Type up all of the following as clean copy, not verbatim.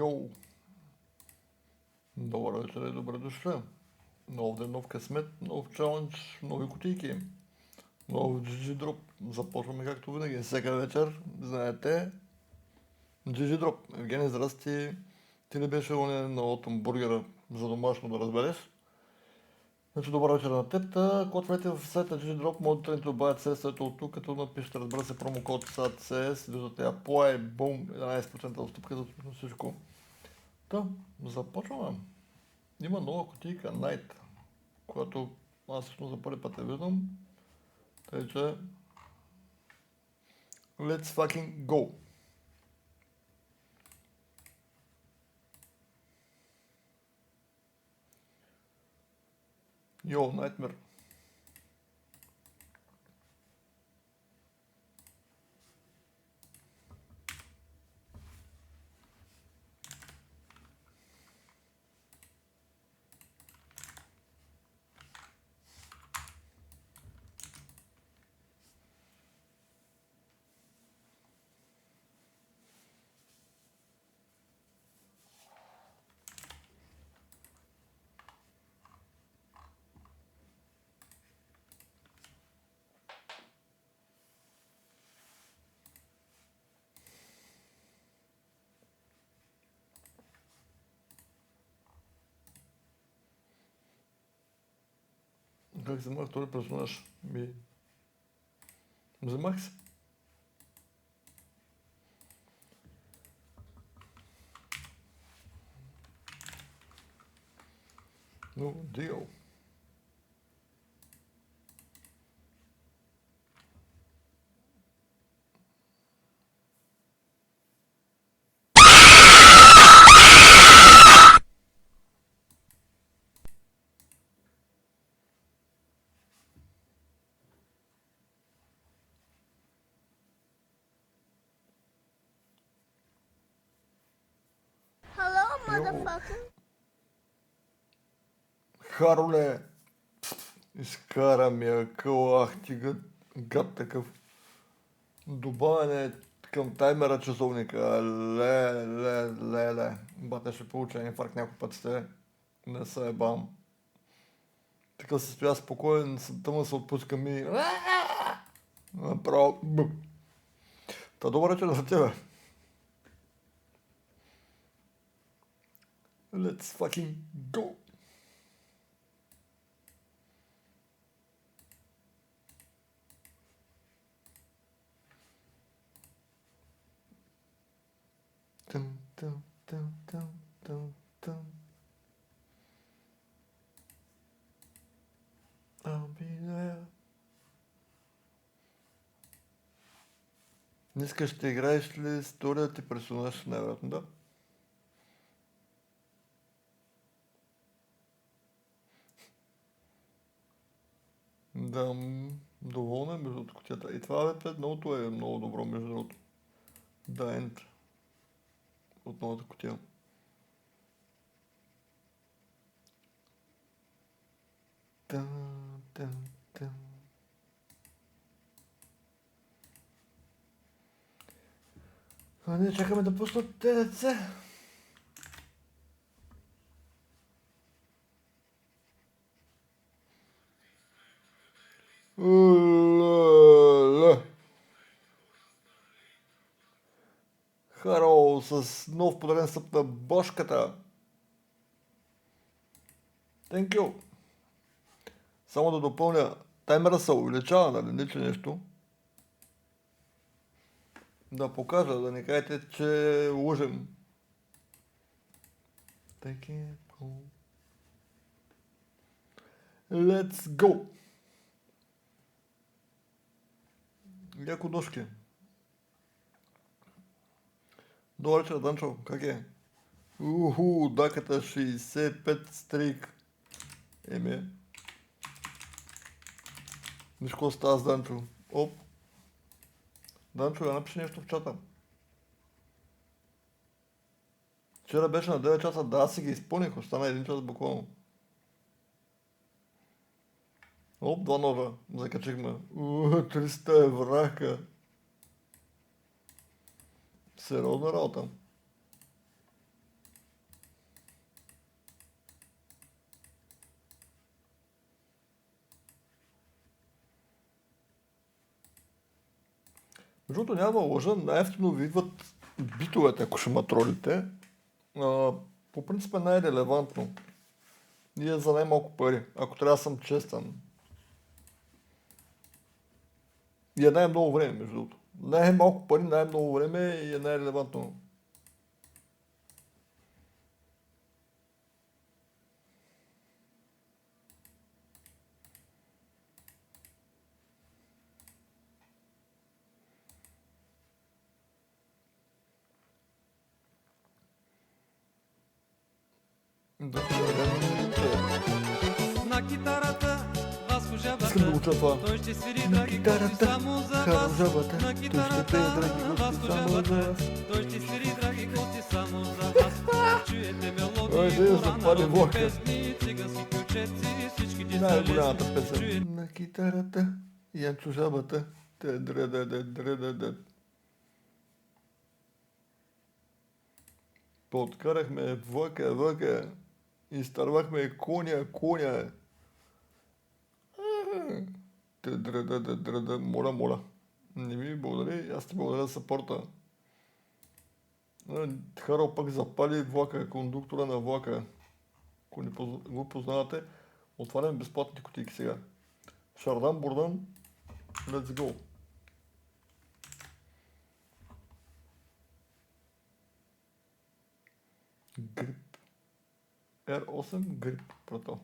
Йоу! Добър вечер и добре дошли. Нов ден, нов късмет, нов чалендж, нови кутийки, нов GG дроп. Започваме както винаги. Всяка вечер, знаете, GG дроп. Евгений, здрасти. Ти ли беше оня на Отом бургера за домашно да разбереш? Значи добър вечер на теб. Код влезете в сайта GG Drop, можете да ни добавят средството от тук, като напишете, разбира се, промокод SATCS, виждате Apply, бум, 11% отстъпка за абсолютно всичко. Та, започваме. Има нова кутийка Night, която аз всъщност за първи път я виждам. Тъй че let's fucking go! Yo, Nightmare. Как вземах втори персонаж? Вземах се. Ну, deal. Hello, motherfucker. Хароле! Изкара ми акъл, ах ти гад такъв. Добавяне към таймера часовника. Ле. Бате ще получа инфаркт някой път сте. Не се ебам. Така се стоя спокоен, тъмън се отпускам и... Направо... Та добър вечер за тебе. Let's fucking go! Тъм. I'll be there. Днеска ще играеш ли вторият ти персонаж? Най-вероятно да. Да, доволна е между другото кутията. И това бе, новото е много добро между другото. Да, End. От новата кутия. Тъм. А ние чакаме да пуснат те деца. Харо с нов подарен съп на бошката. Thank you. Само да допълня, таймера се увеличава, нали? Не че нещо. Да покажа, да не кажете, че лъжем. Let's go! Яко ножки. Добър вечер, Данчо. Как е? Даката 65 стрик. Еме. Виж какво става с Данчо. Оп. Данчо, я напиши нещо в чата. Вчера беше на 9 часа, да, аз си ги изпълних, остана 1 час буквално. Оп, 2 ножа. Закачихме. 300 еврака. Сериозна работа. Защото няма да лъжа, най-ефтино ви идват битовете, ако ще ма тролите. По принцип е най-релевантно. И е за най-малко пари, ако трябва да съм честен. И е най-много време, между другото. Най-малко пари, най-много време и е най-релевантно. Да, На китарата Васко искам да го жабата, чуя това. той ще свири На драги гости китарата, само за Харо вас. жабата, На той ще китарата пее драги гости Васко само за жабата, вас. той ще свири драги гости само за вас. Чуете Ой, мелодии, да я хора, запали народни влака. песни, цигански ключеци, всичките са Най-голямата лесни. песен. На китарата, Янчо жабата, те дре. Подкарахме влака, изтървахме коня. Те дре, моля. Не ми благодари, аз ти благодаря за сапорта. Харо пък запали влака, кондуктора на влака. Ако не го познавате, отварям безплатните кутийки сега. Шардан Бурдан, let's go. Грип. R8 грип, прото.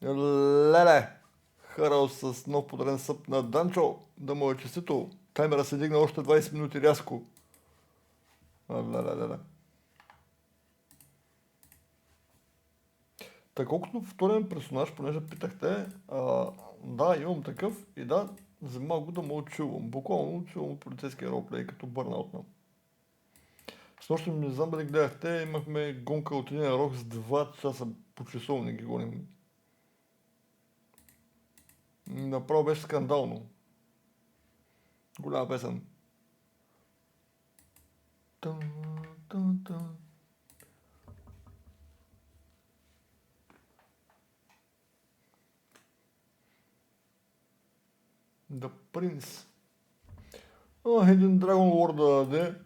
Леле! Харал с нов подарен съп на Данчо. Да му е честито. Таймера се дигна още 20 минути рязко. Леле. Та колкото вторият персонаж, понеже питахте, да, имам такъв и да, взема го да му отчувам. Буквално отчувам полицейския ролплей, като бърнаутна. Снощи не знам дали гледахте, имахме гонка от един рок с 2 часа по часовник ги гоним. Направо беше скандално. Голяма песен. Тън. The Prince. Един Dragon Lord да даде.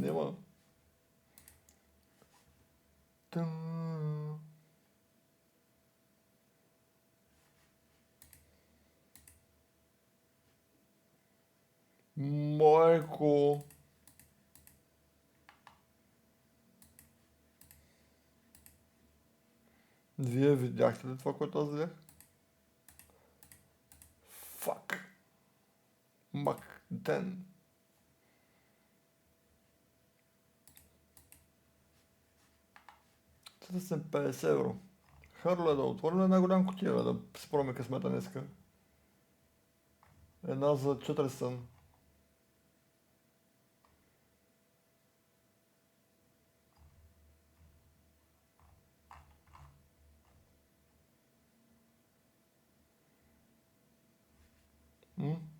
Няма. Тън. Майко. Вие видяхте ли това, което аз видях? Фак. Мак 10. 50 евро. Харле да отворим една голям кутия, да си пробваме късмета днеска. Една за 400.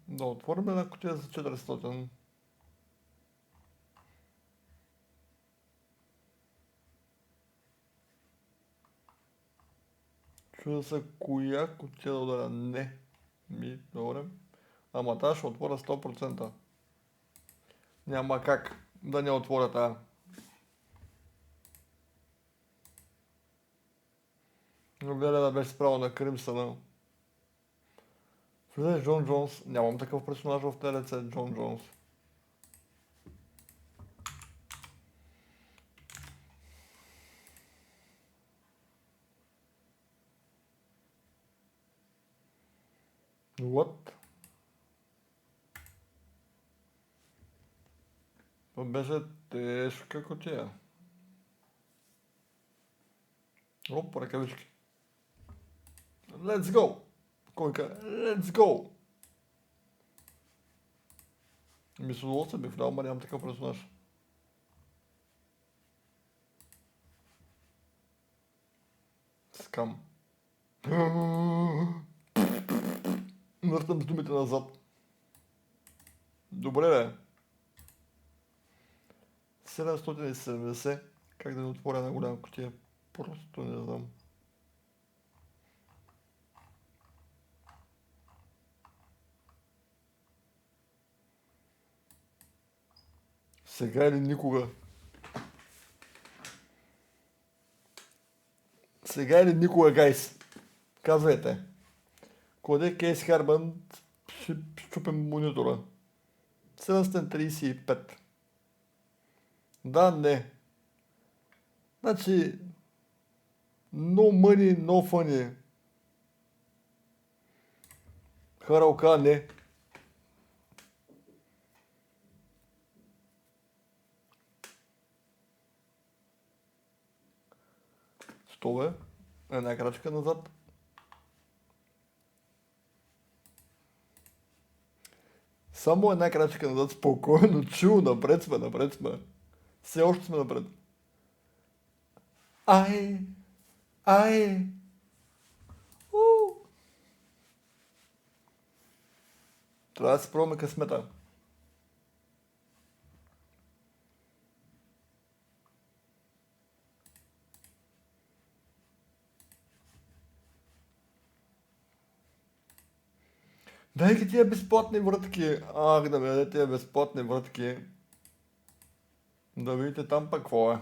Да отворим една кутия за 400. Чуда се коя кутия да ударя. Не. Добре. Ама тази ще отворя 100%. Няма как да не отворя тази. Гледа да беше справо на Кримсъна. Влезе Джон Джонс. Нямам такъв персонаж в ТЛЦ, Джон Джонс. What? Това беше тежка кутия. Оп, ръкавички. Let's go! Койка, let's go! С удоволствие бих дал, ма нямам такъв персонаж. Скам. Въртам с думите назад. Добре, бе. 770. как да отворя една голяма кутия. Просто не знам. Сега или никога? Сега или никога, гайс? Казвайте. Коде Кейс Харман ще щупим монитора. 735. Да, не. Значи, no money, no funny. Харалка, не. Що бе? Една крачка назад. Само една крачка назад, спокойно, чул, напред сме, напред сме. Все още сме напред. Ай! Ай! Трябва да си пробваме късмета. Дай ги тия безплатни вратки. Ах, да ми даде тия безплатни вратки. Да видите там пък какво е.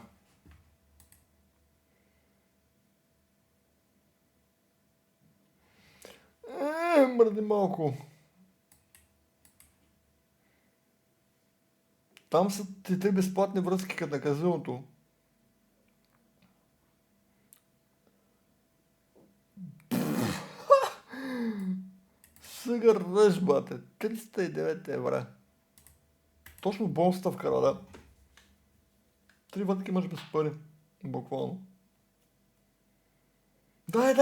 Мърди малко. Там са ти три безплатни връзки като на казиното. Съгър ръж, бате. 309 евра. Точно бонусата вкара, да. Три вратки имаш без пари. Буквално. Дай!